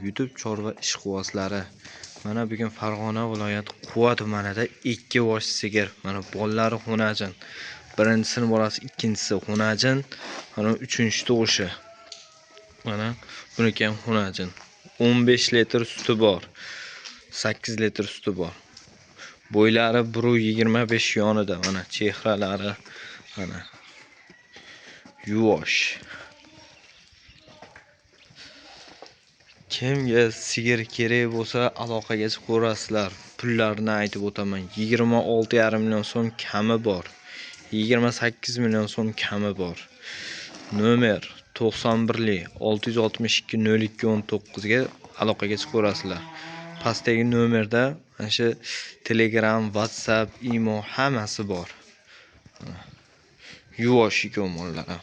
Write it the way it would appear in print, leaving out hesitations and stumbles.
YouTube chorva ishqibozlari. Mana bugun Farg'ona viloyati Quva tumanida 2 yosh sigir. Mana bollari xunajin. Birinchisining bolasi, ikkinchisi xunajin. Mana uchinchi tug'ishi. Mana buniki ham xunajin. 15 litr suti bor. 8 litr suti bor. Bo'ylari 1.25 yonida. Mana chehralari mana yuvosh. Kimga sigir kerak bo'lsa aloqaga chiqaverasizlar. Pullarni aytib o'taman. 26,5 million so'm kami bor. 28 million so'm kami bor. Nomer 91 662 0219 ga aloqaga chiqaverasizlar. Pastdagi nomerda mana shu Telegram, WhatsApp, Imo hammasi bor. Yuvosh ekan mollar.